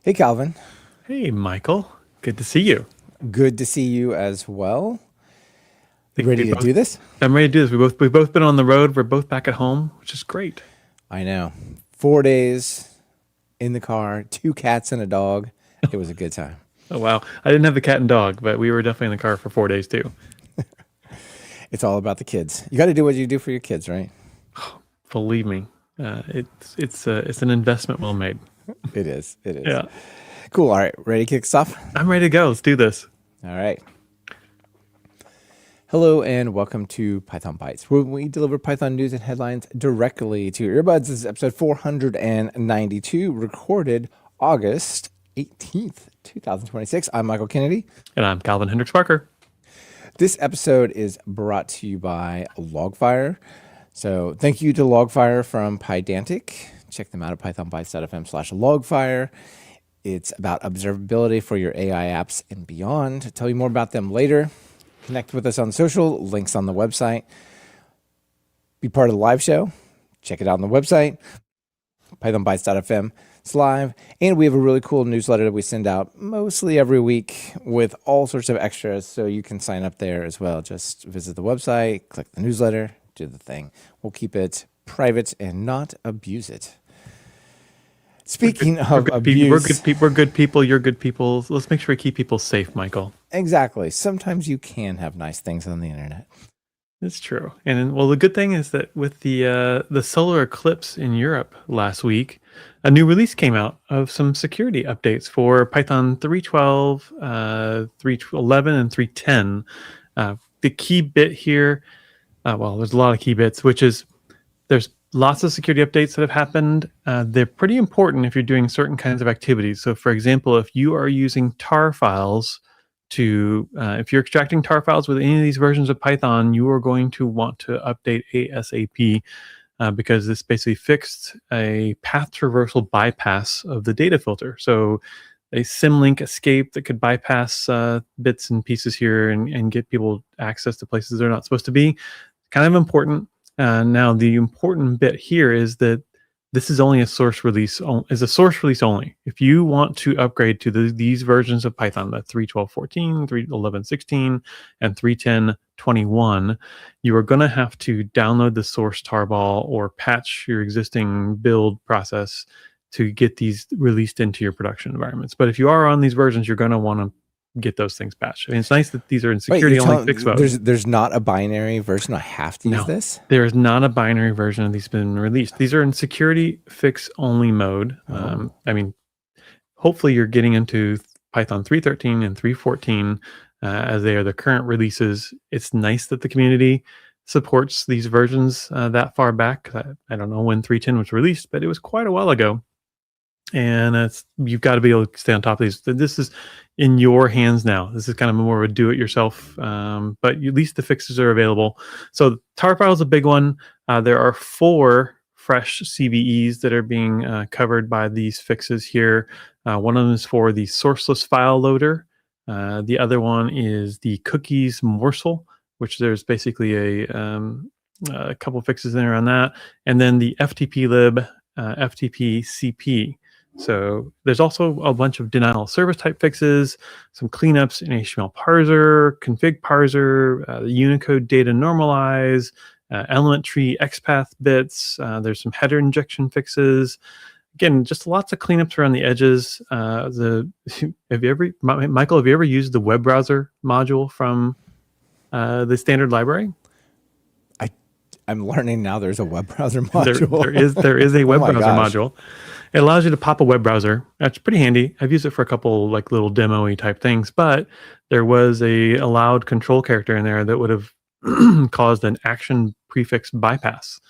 Hey, Calvin. Hey, Michael. Good to see you. Good to see you as well. You Think we ready to both. do this? I'm ready to do this. We've both been on the road. We're both back at home, which is great. I know. 4 days in the car, two cats and a dog. It was a good time. Oh wow! I didn't have the cat and dog, but we were definitely in the car for 4 days too. It's all about the kids. You got to do what you do for your kids, right? Believe me, it's an investment well made. It is. It is. Yeah, Cool. All right. Ready to kick stuff? I'm ready to go. Let's do this. All right. Hello and welcome to Python Bytes, where we deliver Python news and headlines directly to your earbuds. This is episode 492, recorded August 18th, 2026. I'm Michael Kennedy. And I'm Calvin Hendricks Parker. This episode is brought to you by Logfire. So thank you to Logfire from Pydantic. Check them out at pythonbytes.fm/logfire. It's about observability for your AI apps and beyond. I'll tell you more about them later. Connect with us on social, links on the website. Be part of the live show. Check it out on the website, pythonbytes.fm. It's live. And we have a really cool newsletter that we send out mostly every week with all sorts of extras. So you can sign up there as well. Just visit the website, click the newsletter, do the thing. We'll keep it private and not abuse it. Speaking of abuse, We're good people. You're good people. Let's make sure we keep people safe, Michael. exactly. Sometimes you can have nice things on the internet. It's true. And well, the good thing is that with the solar eclipse in Europe last week, a new release came out of some security updates for Python 3.12, 3.11, and 3.10. The key bit here, well, there's a lot of key bits, which is there's lots of security updates that have happened. They're pretty important if you're doing certain kinds of activities. So, for example, if you are using tar files if you're extracting tar files with any of these versions of Python, you are going to want to update ASAP because this basically fixed a path traversal bypass of the data filter. So a symlink escape that could bypass bits and pieces here and get people access to places they're not supposed to be. Kind of important. Now, the important bit here is that this is only a source release. Is a source release only. If you want to upgrade to these versions of Python, the 3.12.14, 3.11.16, and 3.10.21, you are going to have to download the source tarball or patch your existing build process to get these released into your production environments. But if you are on these versions, you're going to want to get those things patched. I mean, it's nice that these are in security only fix mode. There's not a binary version. I have to use this. There is not a binary version of these been released. These are in security fix only mode. I mean, hopefully you're getting into Python 3.13 and 3.14 as they are the current releases. It's nice that the community supports these versions that far back. I don't know when 3.10 was released, but it was quite a while ago. And you've got to be able to stay on top of these. This is in your hands now. This is kind of more of a do-it-yourself, but at least the fixes are available. So tar file is a big one. There are 4 fresh CVEs that are being covered by these fixes here. One of them is for the sourceless file loader. The other one is the cookies morsel, which there's basically a couple fixes in there on that. And then the FTP lib, FTP CP. So there's also a bunch of denial of service type fixes, some cleanups in HTML parser, config parser, the Unicode data normalize, element tree XPath bits. There's some header injection fixes. Again, just lots of cleanups around the edges. Michael, have you ever used the web browser module from the standard library? I'm learning now. There's a web browser module. There is a web browser gosh. module. It allows you to pop a web browser. That's pretty handy. I've used it for a couple like little demo-y type things, but there was a allowed control character in there that would have caused an action prefix bypass.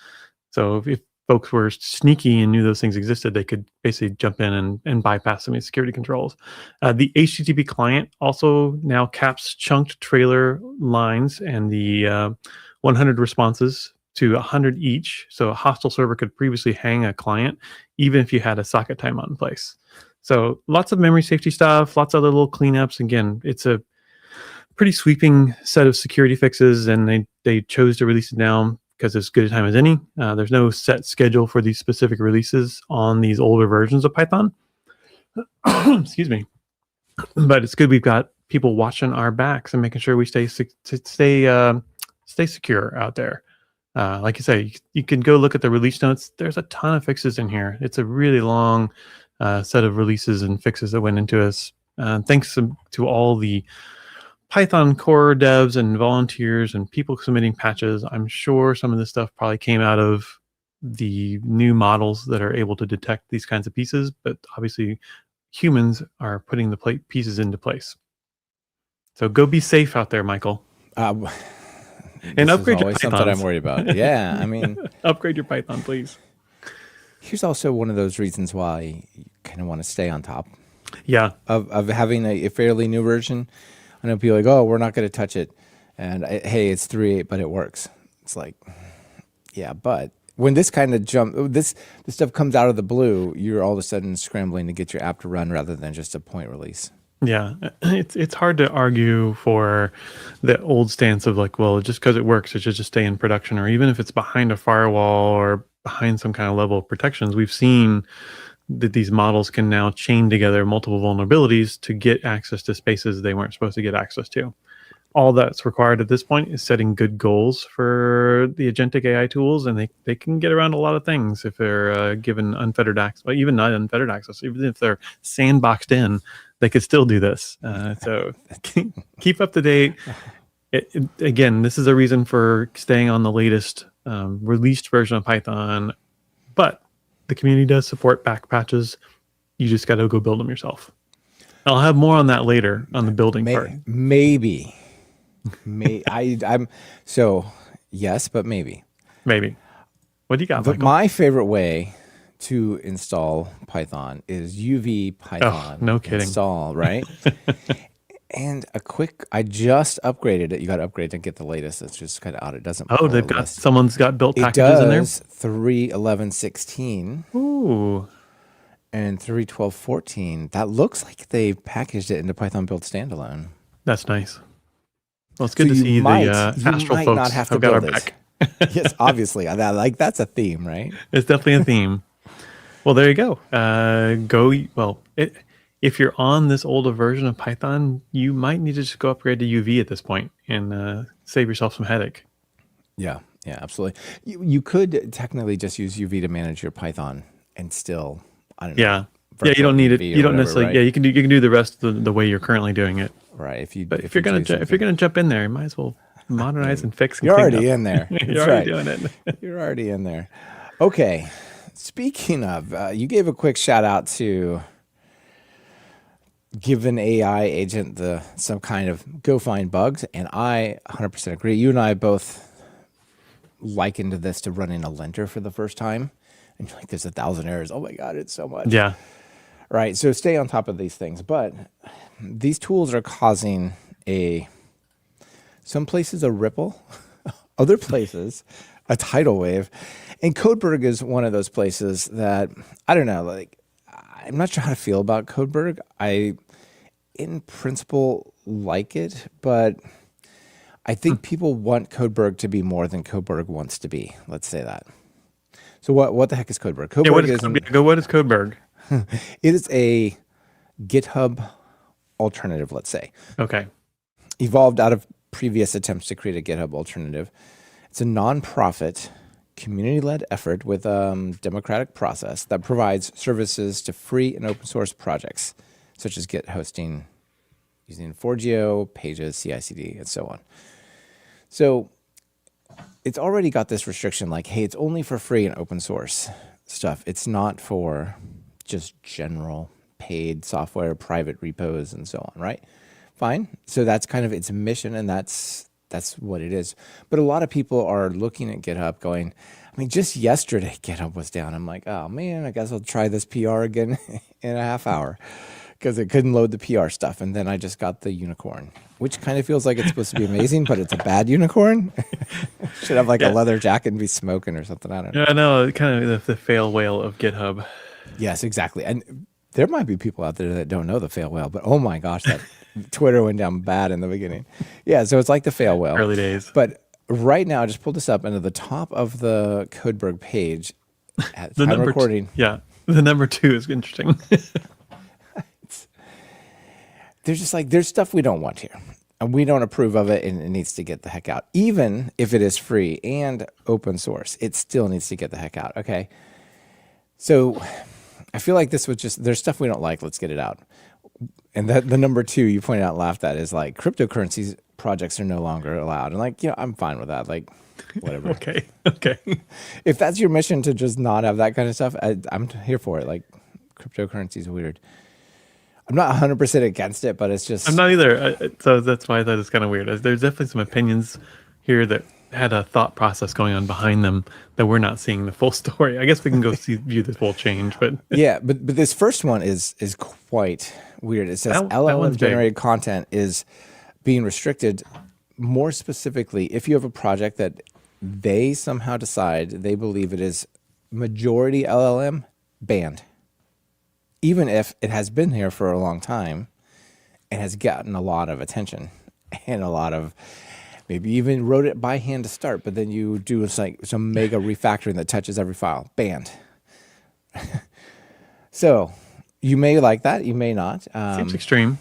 So if folks were sneaky and knew those things existed, they could basically jump in and bypass some of these security controls. The HTTP client also now caps chunked trailer lines and the 100 responses to 100 each. So a hostile server could previously hang a client, even if you had a socket timeout in place. So lots of memory safety stuff, lots of other little cleanups. Again, it's a pretty sweeping set of security fixes, and they chose to release it now because it's as good a time as any. There's no set schedule for these specific releases on these older versions of Python. Excuse me. But it's good we've got people watching our backs and making sure we stay secure out there. Like you say, you can go look at the release notes. There's a ton of fixes in here. It's a really long set of releases and fixes that went into us. Thanks to all the Python core devs and volunteers and people submitting patches. I'm sure some of this stuff probably came out of the new models that are able to detect these kinds of pieces, but obviously humans are putting the pieces into place. So go be safe out there, Michael. And upgrade your Python. Something I'm worried about. Yeah, I mean, upgrade your Python, please. Here's also one of those reasons why you kind of want to stay on top. Yeah. Of having a fairly new version. I know people are like, oh, we're not going to touch it, and hey, it's 3.8, but it works. It's like, yeah, but when this kind of this stuff comes out of the blue, you're all of a sudden scrambling to get your app to run rather than just a point release. Yeah, it's hard to argue for the old stance of like, well, just because it works, it should just stay in production, or even if it's behind a firewall or behind some kind of level of protections. We've seen that these models can now chain together multiple vulnerabilities to get access to spaces they weren't supposed to get access to. All that's required at this point is setting good goals for the agentic AI tools, and they can get around a lot of things if they're given unfettered access, well, even not unfettered access, even if they're sandboxed in, they could still do this. So keep up to date. Again, this is a reason for staying on the latest released version of Python, but the community does support back patches. You just got to go build them yourself. I'll have more on that later on the building part. Maybe. I'm so yes, but maybe. Maybe. What do you got, Michael? My favorite way to install Python is UV Python. Oh, no kidding. Install, right? And I just upgraded it. You got to upgrade to get the latest. It's just kind of odd. It doesn't. Oh, they've got someone's got built packages in there. 3.11.16. Ooh. And 3.12.14. That looks like they packaged it into Python build standalone. That's nice. Well, it's good to see the Astral folks not have to got our build back. Yes, obviously. That's a theme, right? It's definitely a theme. Well, there you go. If you're on this older version of Python, you might need to just go upgrade to UV at this point and save yourself some headache. Yeah, absolutely. You could technically just use UV to manage your Python and still, I don't know. Yeah, you don't need it. You don't necessarily. Right? Yeah, you can do the rest the way you're currently doing it. Right. If you're gonna jump in there, you might as well modernize and fix. You're already in there. You're already doing it. You're already in there. Okay. Speaking of, you gave a quick shout out to give an AI agent some kind of go find bugs, and I 100% agree. You and I both likened this to running a linter for the first time, and you're like, there's 1,000 errors. Oh my God, it's so much. Yeah. Right. So stay on top of these things, but these tools are causing some places a ripple, other places a tidal wave, and Codeberg is one of those places that I don't know. Like, I'm not sure how to feel about Codeberg. I, in principle, like it, but I think people want Codeberg to be more than Codeberg wants to be. Let's say that. So what the heck is Codeberg? What is Codeberg? It is a GitHub alternative, let's say. Okay. Evolved out of previous attempts to create a GitHub alternative. It's a nonprofit, community-led effort with a democratic process that provides services to free and open source projects, such as Git hosting using Forgio, Pages, CI/CD, and so on. So it's already got this restriction like, hey, it's only for free and open source stuff. It's not for just general paid software, private repos, and so on, right? Fine. So that's kind of its mission, and that's what it is. But a lot of people are looking at GitHub going, I mean, just yesterday GitHub was down. I'm like, oh man, I guess I'll try this PR again in a half hour because it couldn't load the PR stuff. And then I just got the unicorn, which kind of feels like it's supposed to be amazing, but it's a bad unicorn. Should have like a leather jacket and be smoking or something. I don't know. Yeah, no, kind of the fail whale of GitHub. Yes, exactly. And there might be people out there that don't know the fail whale, but oh my gosh, that Twitter went down bad in the beginning. Yeah, so it's like the fail whale. Early days. But right now, I just pulled this up, and at the top of the Codeberg page, at the time recording. Yeah, the number 2 is interesting. they're just like, there's stuff we don't want here. And we don't approve of it, and it needs to get the heck out. Even if it is free and open source, it still needs to get the heck out, okay? So I feel like this was just, there's stuff we don't like, let's get it out. And that the number 2 you pointed out, laughed at, is like cryptocurrencies projects are no longer allowed. And like, I'm fine with that. Like, whatever. Okay. If that's your mission to just not have that kind of stuff, I'm here for it. Like, cryptocurrency is weird. I'm not 100% against it, but it's just... I'm not either. So that's why I thought it's kind of weird. There's definitely some opinions here that had a thought process going on behind them that we're not seeing the full story. I guess we can go view the full change, but... Yeah, but this first one is quite weird. It says LLM-generated content is being restricted, more specifically, if you have a project that they somehow decide they believe it is majority LLM, banned. Even if it has been here for a long time and has gotten a lot of attention and a lot of, maybe even wrote it by hand to start, but then you do like some mega refactoring that touches every file, banned. So you may like that, you may not. Seems extreme.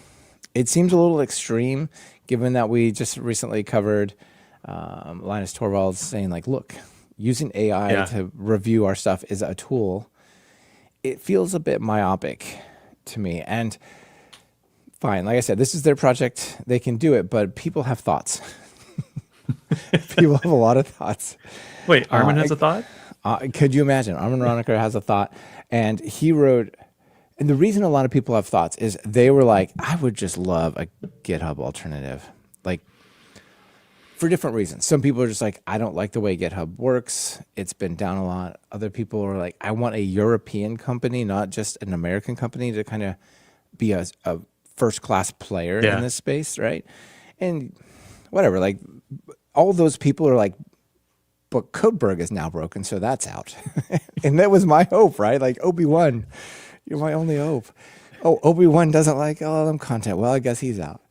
It seems a little extreme, given that we just recently covered Linus Torvalds saying like, look, using AI to review our stuff is a tool. It feels a bit myopic to me. And fine, like I said, this is their project. They can do it, but people have thoughts. People have a lot of thoughts. Wait, Armin has a thought? Could you imagine? Armin Ronacher has a thought. And he wrote, and the reason a lot of people have thoughts is they were like, I would just love a GitHub alternative. Like, for different reasons. Some people are just like, I don't like the way GitHub works. It's been down a lot. Other people are like, I want a European company, not just an American company, to kind of be a first-class player in this space, right? And whatever, like, all those people are like, but Codeberg is now broken, so that's out. And that was my hope, right? Like, Obi-Wan, you're my only hope. Oh, Obi-Wan doesn't like LLM content. Well, I guess he's out.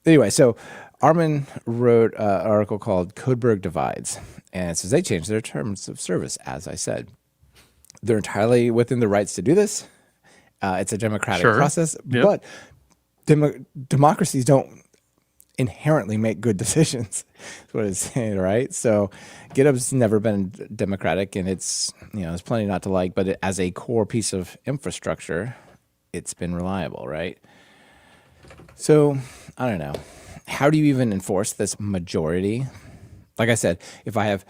Anyway, so Armin wrote an article called Codeberg Divides, and it says they changed their terms of service, as I said. They're entirely within the rights to do this. It's a democratic process, but democracies don't inherently make good decisions. That's what it's saying, right? So GitHub's never been democratic, and it's, there's plenty not to like, but as a core piece of infrastructure, it's been reliable, right? So I don't know. How do you even enforce this majority? Like I said, if I have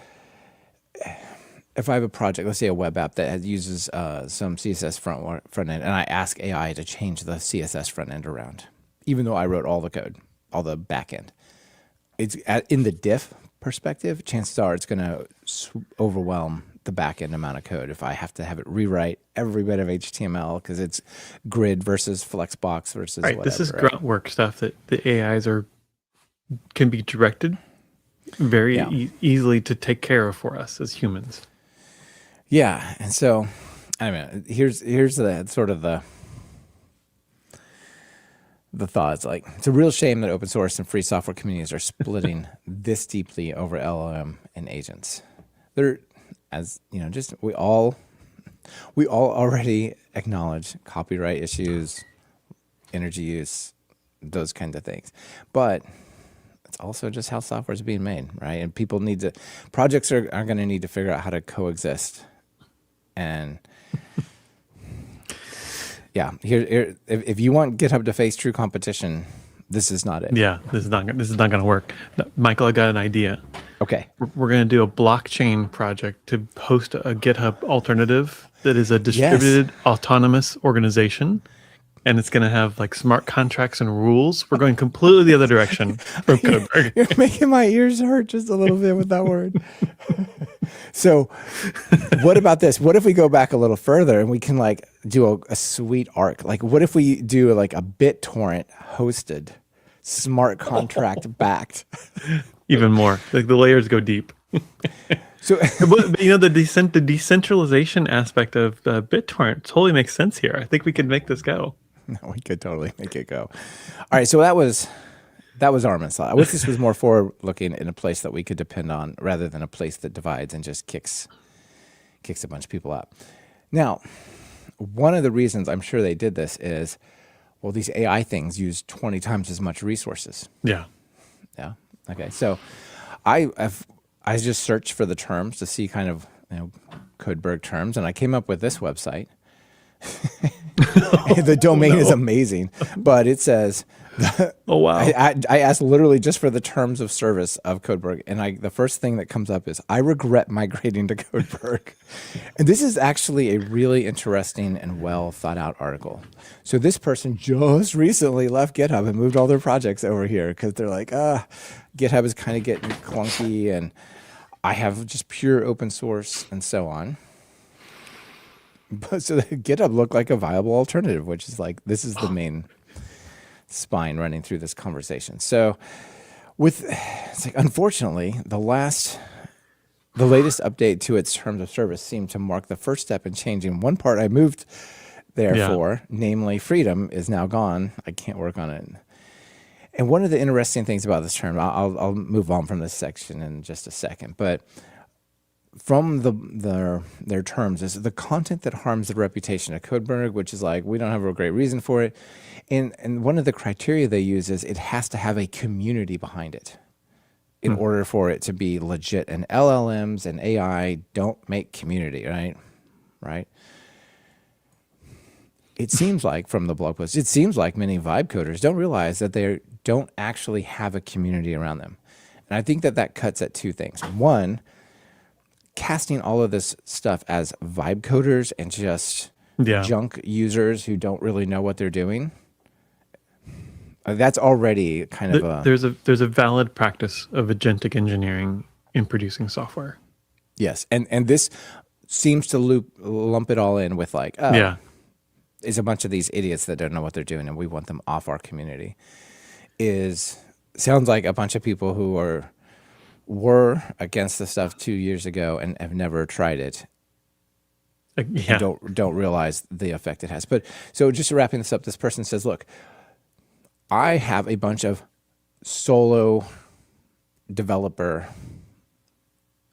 a project, let's say a web app that uses some CSS front end, and I ask AI to change the CSS front end around, even though I wrote all the code, all the back end, it's in the diff perspective, chances are it's going to overwhelm the back end amount of code if I have to have it rewrite every bit of HTML because it's grid versus flexbox versus whatever. This is grunt work stuff that the AIs can be directed very easily to take care of for us as humans. Yeah, and so I mean, here's the sort of the thoughts. Like, it's a real shame that open source and free software communities are splitting this deeply over LLM and agents. They're, as just we all already acknowledge copyright issues, energy use, those kinds of things, but it's also just how software is being made, right? And people projects are going to need to figure out how to coexist. And here, if you want GitHub to face true competition, this is not it. Yeah, this is not going to work. Michael, I got an idea. Okay, we're going to do a blockchain project to host a GitHub alternative that is a distributed autonomous organization. And it's going to have like smart contracts and rules. We're going completely the other direction from Codeberg. You're making my ears hurt just a little bit with that word. So what about this? What if we go back a little further and we can like do a sweet arc? Like, what if we do like a BitTorrent hosted, smart contract backed? Even more. Like the layers go deep. So, but, the decentralization aspect of BitTorrent totally makes sense here. I think we could make this go. No, we could totally make it go. All right, so that was Armin's thought. I wish this was more forward-looking in a place that we could depend on rather than a place that divides and just kicks a bunch of people out. Now, one of the reasons I'm sure they did this is Well, these AI things use 20 times as much resources. Yeah. Yeah. Okay. So I just searched for the terms to see kind of, Codeberg terms, and I came up with this website. The domain is amazing, but it says, Oh, wow. I asked literally just for the terms of service of Codeberg, and the first thing that comes up is, I regret migrating to Codeberg. And this is actually a really interesting and well thought out article. So this person just recently left GitHub and moved all their projects over here because they're like, GitHub is kind of getting clunky, and I have just pure open source and so on. But so GitHub looked like a viable alternative, which is like, this is the main spine running through this conversation. So it's like, unfortunately, the latest update to its terms of service seemed to mark the first step in changing one part I moved there for, namely freedom is now gone. I can't work on it. And one of the interesting things about this term, I'll move on from this section in just a second, but from their terms is the content that harms the reputation of Codeberg, which is like, we don't have a great reason for it. And one of the criteria they use is it has to have a community behind it in order for it to be legit. And LLMs and AI don't make community, right? Right. It seems like from the blog post, it seems like many vibe coders don't realize that they don't actually have a community around them. And I think that cuts at two things. One, casting all of this stuff as vibe coders and just junk users who don't really know what they're doing. That's already kind of there's a valid practice of agentic engineering in producing software. Yes, and this seems to lump it all in with like, is a bunch of these idiots that don't know what they're doing, and we want them off our community. Sounds like a bunch of people who were against the stuff 2 years ago and have never tried it. And don't realize the effect it has. But so just wrapping this up, this person says, look, I have a bunch of solo developer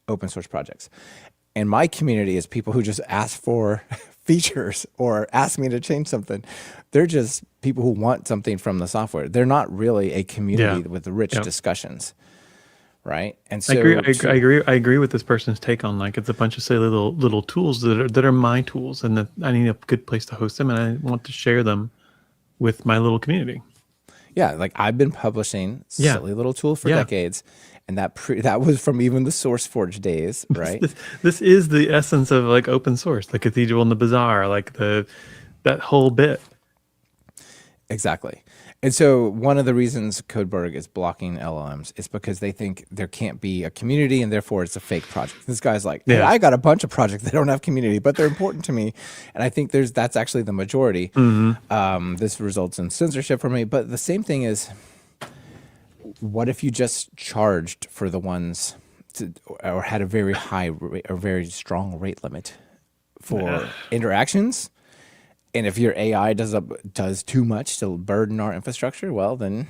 open source projects. And my community is people who just ask for features or ask me to change something. They're just people who want something from the software. They're not really a community with rich discussions. Right. And so I agree with this person's take on like, it's a bunch of silly little tools that are my tools, and that I need a good place to host them, and I want to share them with my little community. Yeah, like I've been publishing silly little tool for decades, and that was from even the SourceForge days, right? This is the essence of like open source, the cathedral and the bazaar, like that whole bit. Exactly. And so one of the reasons Codeberg is blocking LLMs is because they think there can't be a community, and therefore it's a fake project. This guy's like, hey, I got a bunch of projects that don't have community, but they're important to me. And I think that's actually the majority. This results in censorship for me. But the same thing is, what if you just charged for the ones or had a very high or very strong rate limit for interactions? And if your AI does too much to burden our infrastructure, well, then,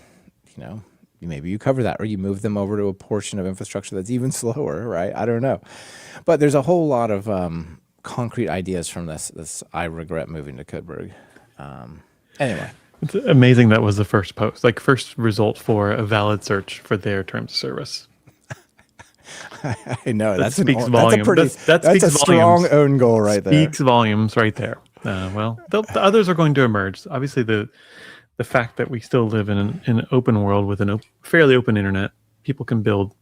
maybe you cover that, or you move them over to a portion of infrastructure that's even slower, right? I don't know. But there's a whole lot of concrete ideas from this I regret moving to Codeberg. Anyway. It's amazing that was the first post, like first result for a valid search for their terms of service. I know. That's a strong own goal right there. Speaks volumes right there. The others are going to emerge. Obviously, the fact that we still live in an open world with a fairly open internet, people can build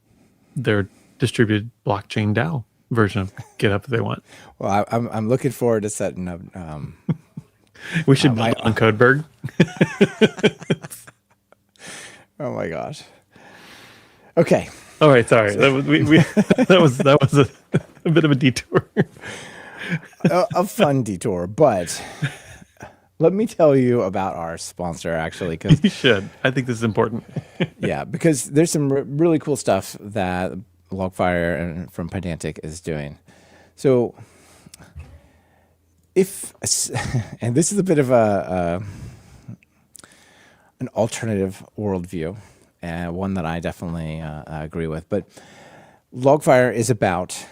their distributed blockchain DAO version of GitHub if they want. Well, I'm looking forward to setting up. We should build on Codeberg. Oh my gosh. Okay. All right. Sorry. That was a bit of a detour. A fun detour, but let me tell you about our sponsor, actually. Because you should. I think this is important. Yeah, because there's some really cool stuff that Logfire and from Pydantic is doing. So, and this is a bit of an alternative worldview, and one that I definitely agree with. But Logfire is about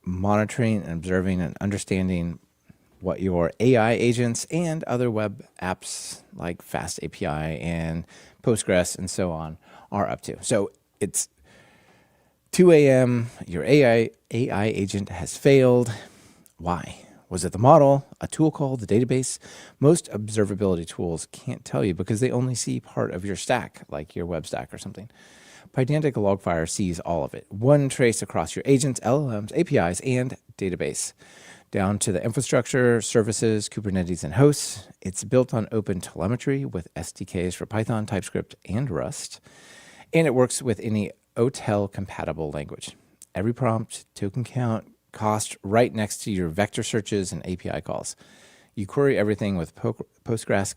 monitoring and observing and understanding what your AI agents and other web apps like Fast API and Postgres and so on are up to. So it's 2 a.m. Your AI agent has failed. Why? Was it the model, a tool call, the database? Most observability tools can't tell you because they only see part of your stack, like your web stack or something. Pydantic Logfire sees all of it. One trace across your agents, LLMs, APIs, and database. Down to the infrastructure, services, Kubernetes, and hosts. It's built on open telemetry with SDKs for Python, TypeScript, and Rust. And it works with any OTel-compatible language. Every prompt, token count, cost right next to your vector searches and API calls. You query everything with Postgres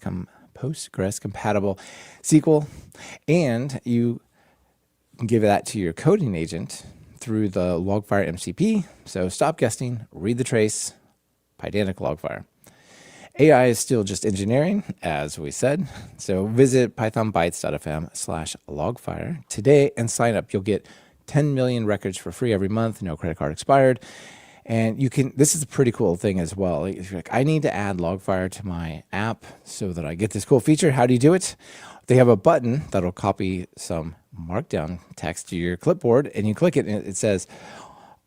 compatible SQL, and you can give that to your coding agent through the Logfire MCP. So stop guessing, read the trace, Pydantic Logfire. AI is still just engineering, as we said. So visit pythonbytes.fm/logfire today and sign up. You'll get 10 million records for free every month, no credit card expired. And you can, this is a pretty cool thing as well. If you're like, I need to add Logfire to my app so that I get this cool feature. How do you do it? They have a button that'll copy some markdown text to your clipboard, and you click it and it says,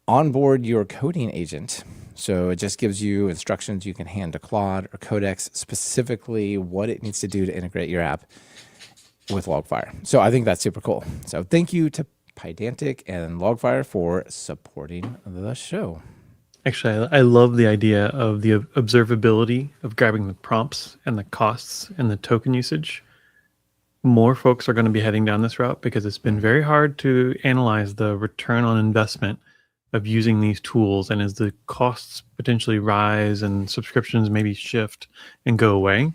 onboard your coding agent. So it just gives you instructions you can hand to Claude or Codex, specifically what it needs to do to integrate your app with Logfire. So I think that's super cool. So thank you to Pydantic and Logfire for supporting the show. Actually, I love the idea of the observability of grabbing the prompts and the costs and the token usage. More folks are going to be heading down this route because it's been very hard to analyze the return on investment of using these tools. And as the costs potentially rise and subscriptions maybe shift and go away,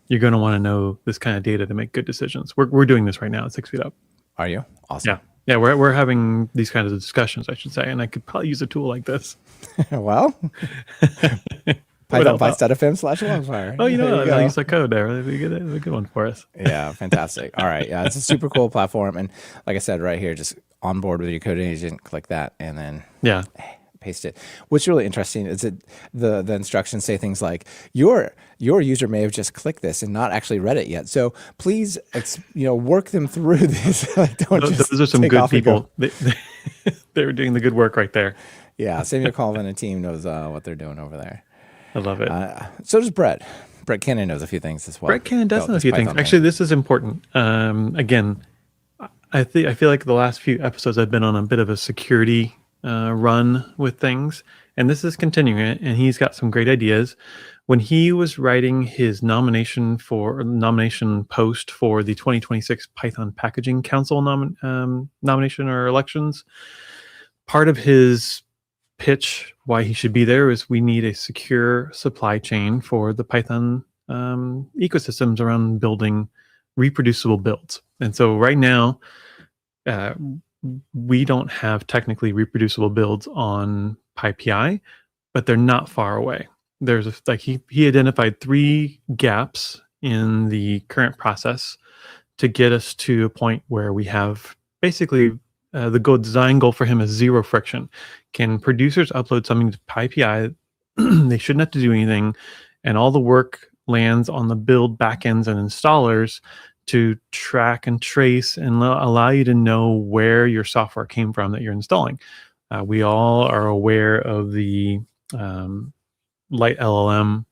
you're going to want to know this kind of data to make good decisions. We're doing this right now at 6 Feet Up. Are you? Awesome. Yeah, we're having these kinds of discussions, I should say, and I could probably use a tool like this. Well, pythonbytes.fm/logfire. Oh, I'll use that code there. That'd be a good one for us. Yeah, fantastic. All right. Yeah, it's a super cool platform. And like I said, right here, just on board with your coding agent, click that, and then paste it. What's really interesting is that the instructions say things like, your user may have just clicked this and not actually read it yet. So please, work them through this. Those are some good people. They were doing the good work right there. Yeah, Samuel Colvin and team knows what they're doing over there. I love it. So does Brett. Brett Cannon knows a few things as well. Brett Cannon does know a few things. Actually, this is important. Again, I feel like the last few episodes I've been on a bit of a security run with things, and this is continuing it, and he's got some great ideas. When he was writing his nomination post for the 2026 Python Packaging Council nomination or elections, part of his pitch why he should be there is we need a secure supply chain for the Python ecosystems around building reproducible builds. And so right now, we don't have technically reproducible builds on PyPI, but they're not far away. There's he identified 3 gaps in the current process to get us to a point where we have basically the design goal for him is 0 friction. Can producers upload something to PyPI? They shouldn't have to do anything, and all the work lands on the build backends and installers to track and trace and allow you to know where your software came from that you're installing. We all are aware of the light LLM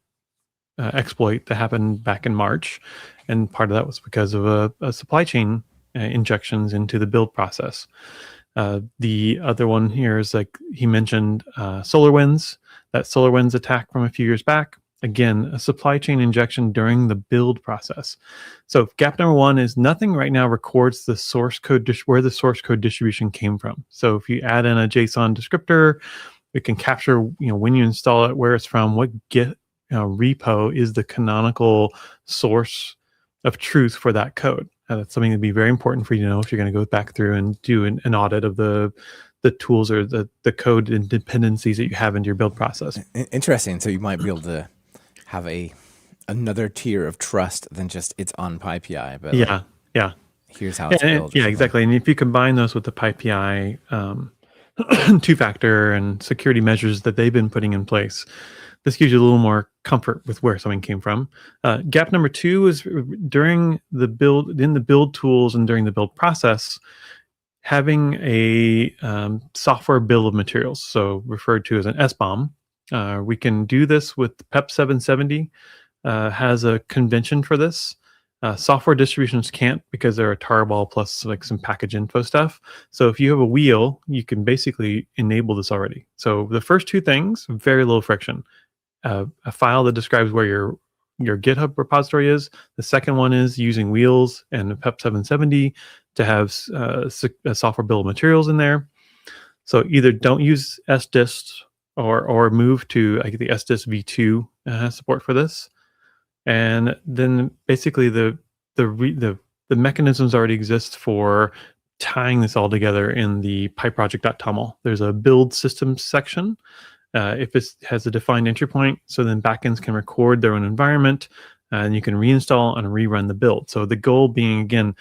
exploit that happened back in March, and part of that was because of a supply chain injections into the build process. The other one here is he mentioned SolarWinds, that SolarWinds attack from a few years back. Again, a supply chain injection during the build process. So gap number 1 is nothing right now records the source code, where the source code distribution came from. So if you add in a JSON descriptor, it can capture, when you install it, where it's from, what Git repo is the canonical source of truth for that code. That's something that'd be very important for you to know if you're going to go back through and do an audit of the tools or the code and dependencies that you have into your build process. Interesting. So you might be able to have another tier of trust than just it's on PyPI. But yeah. Here's how it's built. Yeah, exactly. And if you combine those with the PyPI 2-factor and security measures that they've been putting in place, this gives you a little more comfort with where something came from. Gap number 2 is during the build, in the build tools and during the build process, having a software bill of materials, so referred to as an SBOM. We can do this with PEP 770, has a convention for this. Software distributions can't because they're a tarball plus like some package-info stuff. So if you have a wheel, you can basically enable this already. So the first 2 things, very little friction. A file that describes where your GitHub repository is. The second one is using wheels and PEP 770 to have a software bill of materials in there. So either don't use sdist or move to like the sdist v2 support for this. And then basically the mechanisms already exist for tying this all together in the pyproject.toml. There's a build systems section. If it has a defined entry point, so then backends can record their own environment, and you can reinstall and rerun the build. So the goal being, again,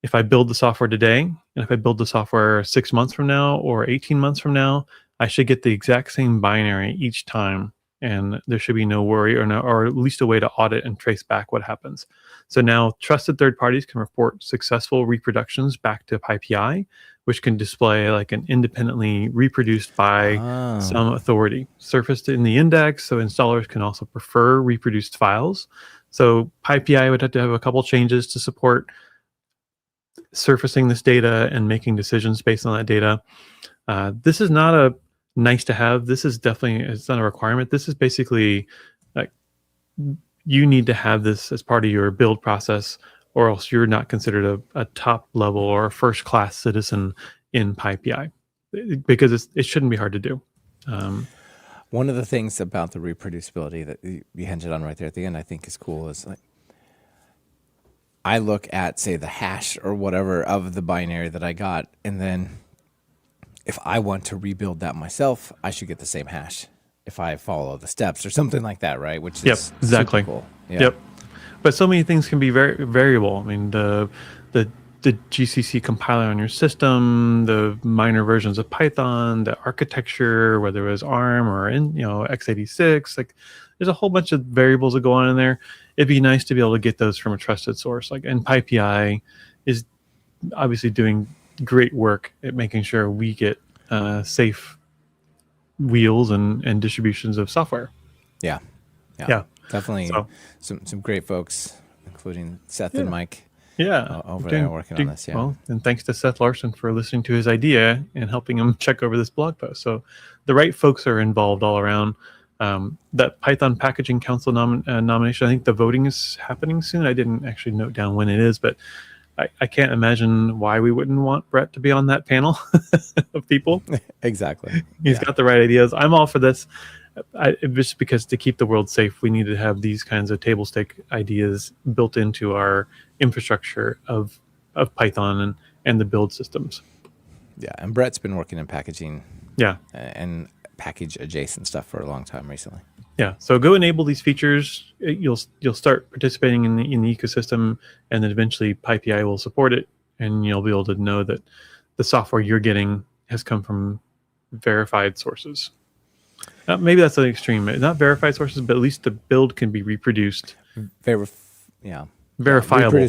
if I build the software today, and if I build the software 6 months from now or 18 months from now, I should get the exact same binary each time, and there should be no worry or at least a way to audit and trace back what happens. So now trusted third parties can report successful reproductions back to PyPI, which can display like an independently reproduced by some authority, surfaced in the index, so installers can also prefer reproduced files. So PyPI would have to have a couple changes to support surfacing this data and making decisions based on that data. This is not a nice to have. This is definitely, it's not a requirement. This is basically like you need to have this as part of your build process, or else you're not considered a top level or a first class citizen in PyPI, because it shouldn't be hard to do. One of the things about the reproducibility that you hinted on right there at the end, I think is cool, is like I look at, say, the hash or whatever of the binary that I got, and then if I want to rebuild that myself, I should get the same hash if I follow the steps or something like that, right? Which is exactly super cool. Yeah. Yep. But so many things can be very variable. I mean, the GCC compiler on your system, the minor versions of Python, the architecture, whether it was ARM or x86, like there's a whole bunch of variables that go on in there. It'd be nice to be able to get those from a trusted source. And PyPI is obviously doing great work at making sure we get safe wheels and distributions of software. Yeah. Definitely some great folks, including Seth and Mike. Over there working on this. Well, and thanks to Seth Larson for listening to his idea and helping him check over this blog post. So the right folks are involved all around. That Python Packaging Council nomination, I think the voting is happening soon. I didn't actually note down when it is, but I can't imagine why we wouldn't want Brett to be on that panel of people. Exactly. He's got the right ideas. I'm all for this. Just because to keep the world safe, we need to have these kinds of table stake ideas built into our infrastructure of Python and the build systems. Yeah, and Brett's been working in packaging. Yeah, and package adjacent stuff for a long time recently. Yeah, so go enable these features. You'll start participating in the ecosystem, and then eventually PyPI will support it, and you'll be able to know that the software you're getting has come from verified sources. Maybe that's an extreme. Not verified sources, but at least the build can be reproduced. Verifiable. Verifiable.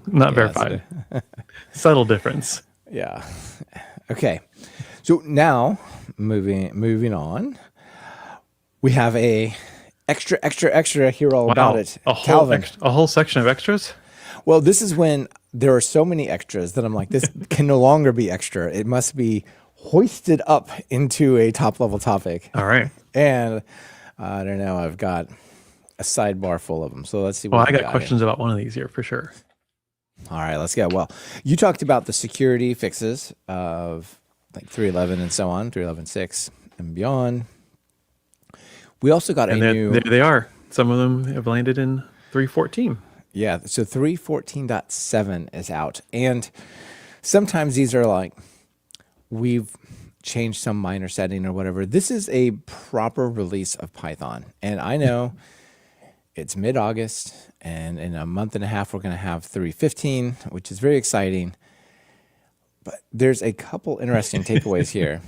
Not verified. Subtle difference. Yeah. Okay. So now moving on, we have a extra here all about it. A whole section of extras? Well, this is when there are so many extras that I'm like, this can no longer be extra. It must be hoisted up into a top level topic. All right. And I don't know, I've got a sidebar full of them. So let's see what I got questions about one of these here for sure. All right, let's go. Well, you talked about the security fixes of like 3.11 and so on, 3.11.6 and beyond. We also got new... There they are. Some of them have landed in 3.14. Yeah, so 3.14.7 is out. And sometimes these are like, we've changed some minor setting or whatever. This is a proper release of Python. And I know it's mid-August, and in a month and a half, we're going to have 3.15, which is very exciting. But there's a couple interesting takeaways here.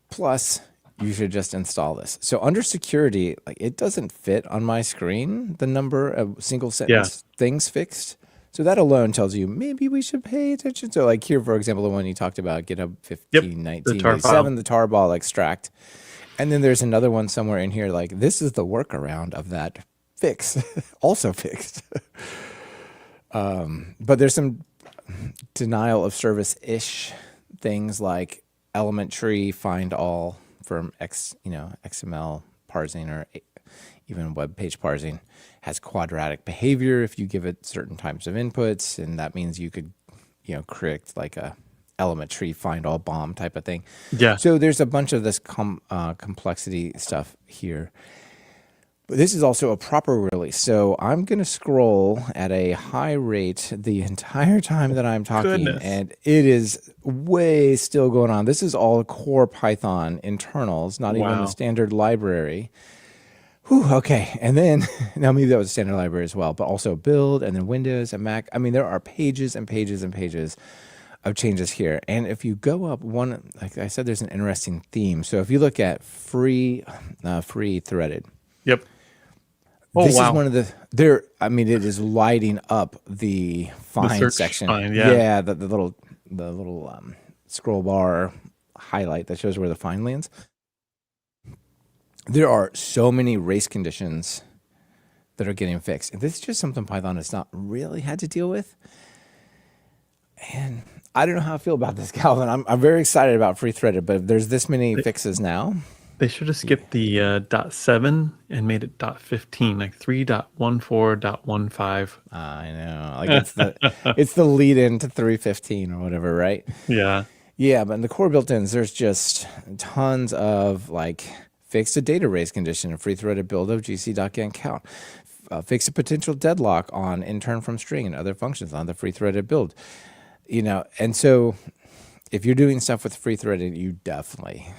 Plus, you should just install this. So under security, like it doesn't fit on my screen, the number of single sentence things fixed. So that alone tells you maybe we should pay attention. So like here, for example, the one you talked about, GitHub 151987, the tarball extract. And then there's another one somewhere in here, like this is the workaround of that fix, also fixed. But there's some denial of service-ish things like element tree find all from XML parsing or even web page parsing has quadratic behavior if you give it certain types of inputs, and that means you could create like a element tree find all bomb type of thing. Yeah. So there's a bunch of this complexity stuff here. But this is also a proper release. So I'm going to scroll at a high rate the entire time that I'm talking. And it is way still going on. This is all core Python internals, not even the standard library. Whew, okay. And then, now maybe that was a standard library as well, but also build and then Windows and Mac. I mean, there are pages and pages and pages of changes here. And if you go up one, like I said, there's an interesting theme. So if you look at free threaded. Yep. This is one of the it is lighting up the find section. The little scroll bar highlight that shows where the find lands. There are so many race conditions that are getting fixed. And this is just something Python has not really had to deal with. And I don't know how I feel about this, Calvin. I'm very excited about free threaded, but if there's this many fixes now. They should have skipped the .7 and made it .15, like 3.14.15. I know, like it's the lead in to 3.15 or whatever, right? Yeah. Yeah, but in the core built-ins, there's just tons of like fix a data race condition, a free threaded build of gc.get count, fix a potential deadlock on intern from string and other functions on the free threaded build, and so. If you're doing stuff with free threaded, you definitely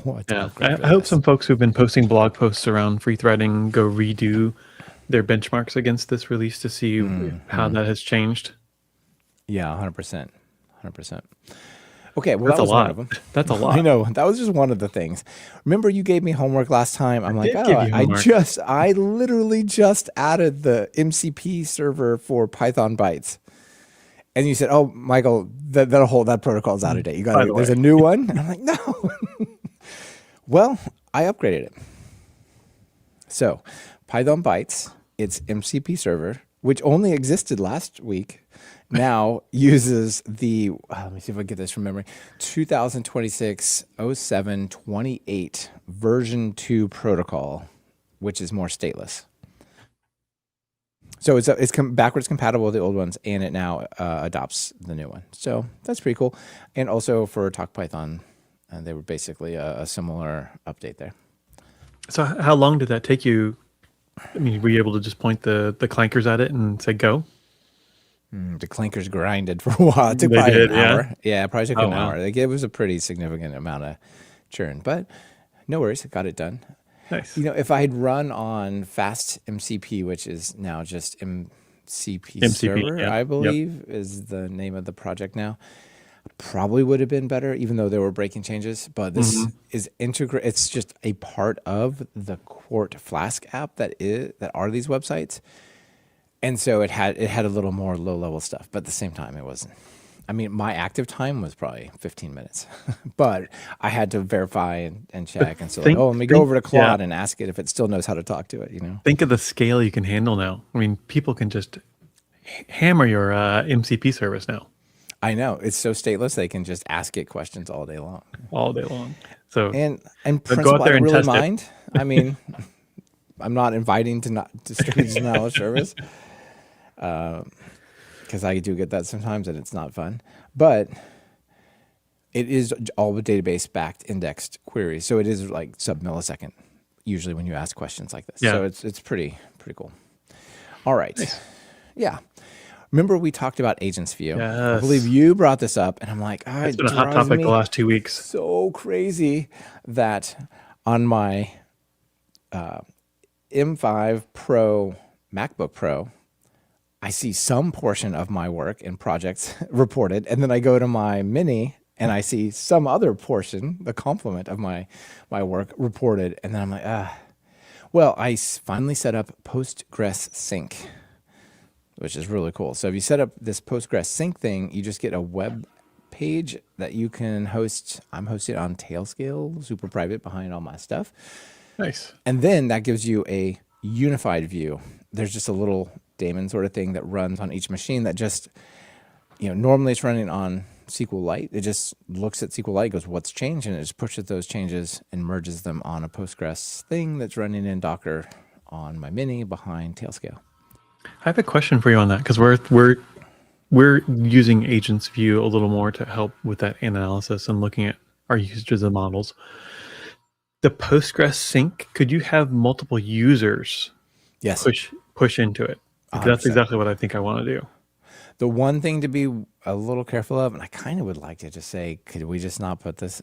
want to. I hope some folks who've been posting blog posts around free threading go redo their benchmarks against this release to see how that has changed. Yeah, 100%. 100%. Okay, well, that was one of them. That's a lot. I know. That was just one of the things. Remember you gave me homework last time? I'm like, I literally just added the MCP server for Python Bytes. And you said, "Oh, Michael, that protocol's out of date. There's a new one." And I'm like, "No." Well, I upgraded it. So, Python Bytes, its MCP server, which only existed last week, now uses the let me see if I can get this from memory. 2026.07.28 version 2 protocol, which is more stateless. So it's backwards compatible with the old ones, and it now adopts the new one. So that's pretty cool. And also for TalkPython, they were basically a similar update there. So how long did that take you? I mean, were you able to just point the clankers at it and say go? The clankers grinded for a while. It took probably an hour. Yeah, it probably took an hour. Like, it was a pretty significant amount of churn, but no worries. I got it done. Nice. If I had run on fast MCP, which is now just MCP server, I believe is the name of the project now, probably would have been better, even though there were breaking changes. But this is it's just a part of the Quart Flask app that are these websites, and so it had a little more low level stuff. But at the same time, it wasn't. I mean, my active time was probably 15 minutes, but I had to verify and check. And so, let me go over to Claude and ask it if it still knows how to talk to it, Think of the scale you can handle now. I mean, people can just hammer your MCP service now. I know. It's so stateless, they can just ask it questions all day long. All day long. So And principle, I don't really mind. I mean, I'm not inviting to distribute denial of service. Because I do get that sometimes, and it's not fun. But it is all database backed indexed queries, so it is like sub-millisecond usually when you ask questions like this. So it's pretty cool. All right, nice. Yeah. Remember we talked about AgentsView? Yes. I believe you brought this up, and I'm like, it's been a hot topic the last 2 weeks. So crazy that on my M5 Pro MacBook Pro, I see some portion of my work and projects reported, and then I go to my Mini and I see some other portion, the complement of my work reported, and then I'm like, well, I finally set up Postgres sync, which is really cool. So if you set up this Postgres sync thing, you just get a web page that you can host. I'm hosting on Tailscale, super private behind all my stuff. Nice. And then that gives you a unified view. There's just a little daemon sort of thing that runs on each machine that just, normally it's running on SQLite. It just looks at SQLite, goes, what's changed? And it just pushes those changes and merges them on a Postgres thing that's running in Docker on my Mini behind Tailscale. I have a question for you on that, because we're using AgentsView a little more to help with that analysis and looking at our usages of models. The Postgres sync, could you have multiple users Yes. push into it? Because that's exactly what I think I want to do. The one thing to be a little careful of, and I kind of would like to just say, could we just not put this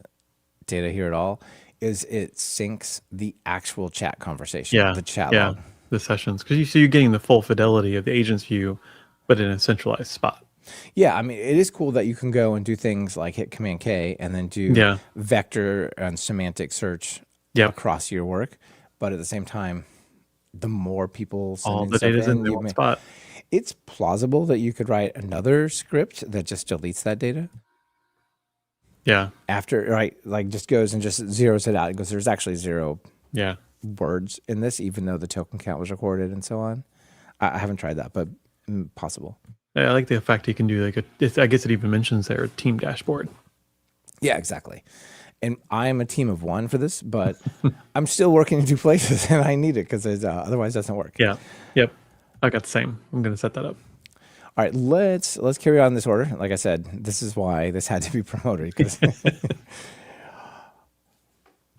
data here at all, is it syncs the actual chat conversation, the chat log. The sessions, because you're getting the full fidelity of the AgentsView, but in a centralized spot. Yeah, I mean, it is cool that you can go and do things like hit Command K and then do vector and semantic search across your work. But at the same time, the more people send all the data's in one spot. It's plausible that you could write another script that just deletes that data. Yeah. After, right, like just goes and just zeroes it out. It goes, there's actually 0 words in this, even though the token count was recorded and so on. I haven't tried that, but possible. I like the fact you can do I guess it even mentions there a team dashboard. Yeah, exactly. And I'm a team of one for this, but I'm still working in 2 places, and I need it because otherwise it doesn't work. Yeah. Yep. I got the same. I'm going to set that up. All right, let's carry on this order. Like I said, this is why this had to be promoted.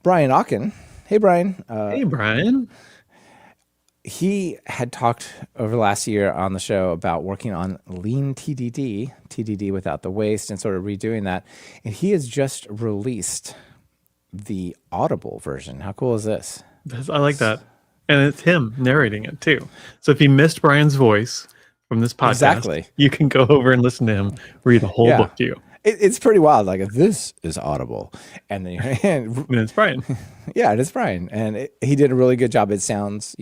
Brian Ocken. Hey, Brian. Hey, Brian. He had talked over last year on the show about working on lean TDD without the waste, and sort of redoing that. And he has just released the Audible version. How cool is this? I like that. And it's him narrating it too. So if you missed Brian's voice from this podcast, you can go over and listen to him read the whole book to you. It's pretty wild. Like, this is Audible. And then and it's Brian. Yeah, it is Brian. And he did a really good job. It sounds,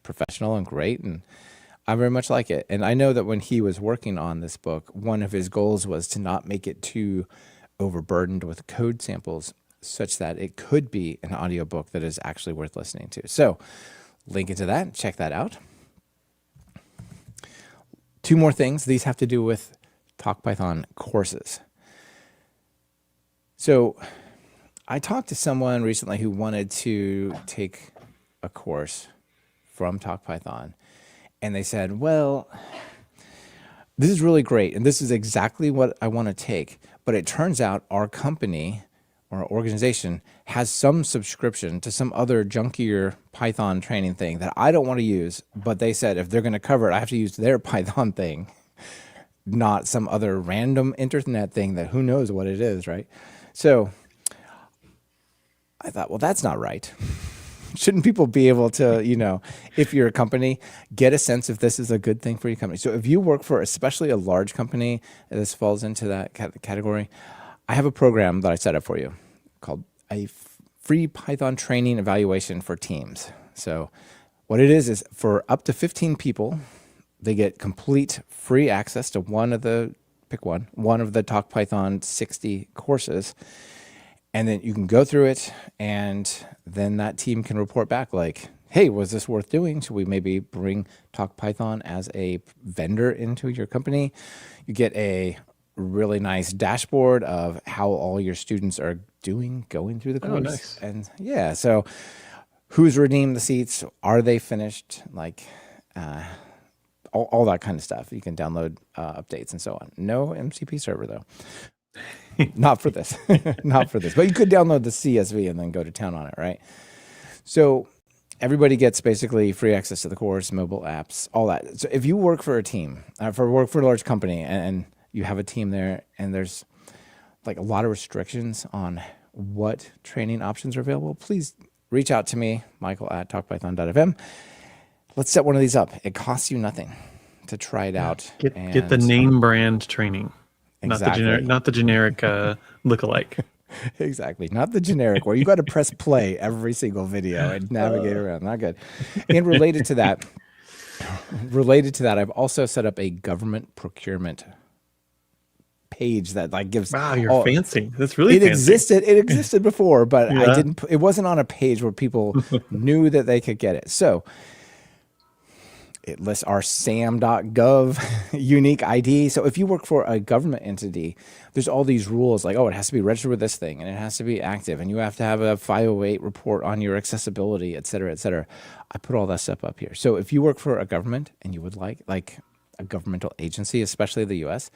professional and great, and I very much like it. And I know that when he was working on this book, one of his goals was to not make it too overburdened with code samples, such that it could be an audiobook that is actually worth listening to. So link into that, check that out. 2 more things. These have to do with TalkPython courses. So I talked to someone recently who wanted to take a course from TalkPython, and they said, well, this is really great, and this is exactly what I want to take, but it turns out our company or our organization has some subscription to some other junkier Python training thing that I don't want to use, but they said if they're going to cover it, I have to use their Python thing, not some other random internet thing that who knows what it is, right? So I thought, well, that's not right. Shouldn't people be able to, if you're a company, get a sense if this is a good thing for your company? So if you work for especially a large company, this falls into that category, I have a program that I set up for you called a free Python training evaluation for teams. So what it is for up to 15 people, they get complete free access to one of the TalkPython 60 courses. And then you can go through it, and then that team can report back like, hey, was this worth doing? Should we maybe bring TalkPython as a vendor into your company? You get a really nice dashboard of how all your students are doing going through the course. Oh, nice. And yeah, so who's redeemed the seats? Are they finished? Like all that kind of stuff. You can download updates and so on. No MCP server, though. Not for this. Not for this. But you could download the CSV and then go to town on it, right? So everybody gets basically free access to the course, mobile apps, all that. So if you work for a team, work for a large company, and you have a team there, and there's like a lot of restrictions on what training options are available, please reach out to me, Michael at talkpython.fm. Let's set one of these up. It costs you nothing to try it out. Get the name brand training. Exactly. not the generic lookalike. Exactly. Not the generic where you got to press play every single video and navigate around. Not good. And related to that, I've also set up a government procurement page that like gives Wow, you're fancy. That's really fancy. It existed before, but I Yeah. didn't it wasn't on a page where people knew that they could get it. So it lists our sam.gov unique ID. So if you work for a government entity, there's all these rules like, oh, it has to be registered with this thing and it has to be active and you have to have a 508 report on your accessibility, et cetera, et cetera. I put all that stuff up here. So if you work for a government and you would like a governmental agency, especially the US,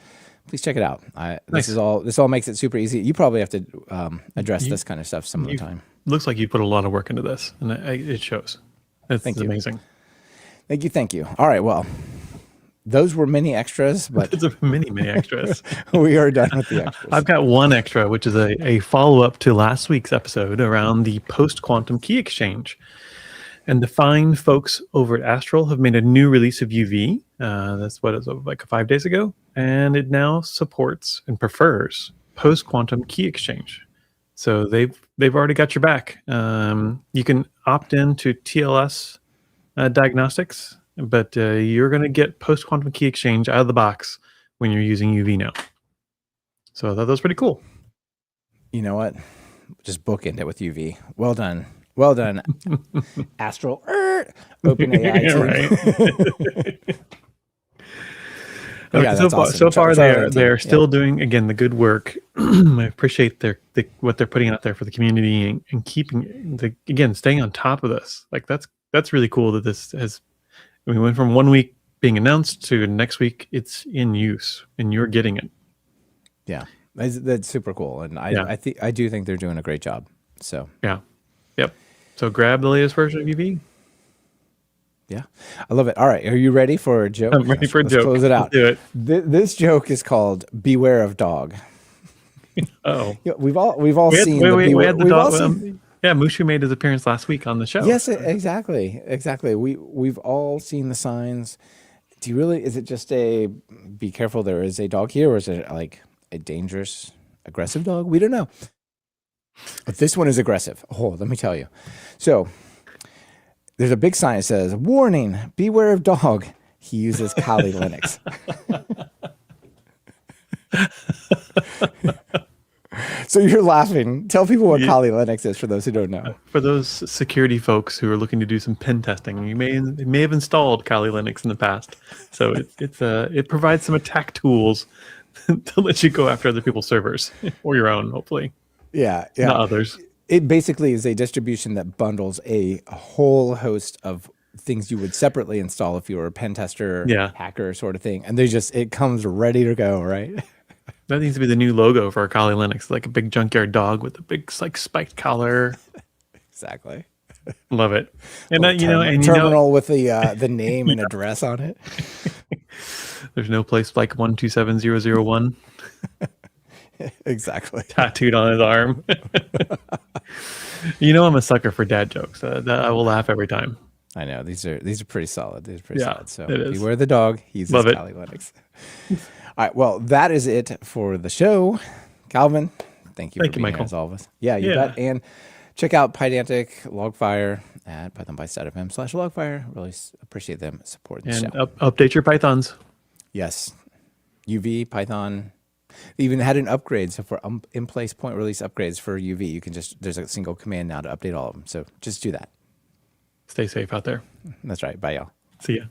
please check it out. This all makes it super easy. You probably have to address this kind of stuff some of the time. Looks like you put a lot of work into this, and it shows. It's amazing. Thank you. All right, well, those were many extras, but There's many extras. we are done with the extras. I've got one extra, which is a follow-up to last week's episode around the post-quantum key exchange. And the fine folks over at Astral have made a new release of UV. That's what it was like 5 days ago. And it now supports and prefers post-quantum key exchange. So they've already got your back. You can opt in to TLS diagnostics, but you're going to get post-quantum key exchange out of the box when you're using UV now. So I thought that was pretty cool. You know what? Just bookend it with UV. Well done. Well done, Astral. OpenAI team. Right. Yeah, that's awesome. So far, they're still doing, again, the good work. I appreciate what they're putting out there for the community and keeping, staying on top of this. Like, that's really cool that this we went from 1 week being announced to next week it's in use and you're getting it. Yeah, that's super cool. And I do think they're doing a great job. So, yeah. Yep. So grab the latest version of UV. Yeah, I love it. All right, are you ready for a joke? I'm ready for a joke. Close it out. Let's do it. This joke is called "Beware of Dog." Oh, we've all seen the dog. Yeah, Mushu made his appearance last week on the show. Yes, exactly. We've all seen the signs. Is it just a be careful? There is a dog here, or is it like a dangerous, aggressive dog? We don't know. But this one is aggressive. Oh, let me tell you. So there's a big sign that says, "Warning, beware of dog. He uses Kali Linux." So you're laughing. Tell people what Kali Linux is for those who don't know. For those security folks who are looking to do some pen testing, you may have installed Kali Linux in the past. So it provides some attack tools to let you go after other people's servers or your own, hopefully. Yeah. Not others. It basically is a distribution that bundles a whole host of things you would separately install if you were a pen tester, hacker sort of thing. And it comes ready to go, right? That needs to be the new logo for our Kali Linux, like a big junkyard dog with a big spiked collar. Exactly. Love it. And terminal with the name and address on it. There's no place like 127001. Exactly. Tattooed on his arm. I'm a sucker for dad jokes. I will laugh every time. I know these are pretty solid. Solid. So beware the dog. He uses Kali Linux. All right. Well, that is it for the show. Calvin, thank you for being here as always. Yeah, you bet. And check out Pydantic, Logfire at pythonbytes.fm/logfire. Really appreciate them supporting the show. And update your Pythons. Yes. UV, Python. They even had an upgrade. So for in-place point release upgrades for UV, you can there's a single command now to update all of them. So just do that. Stay safe out there. That's right. Bye, y'all. See ya.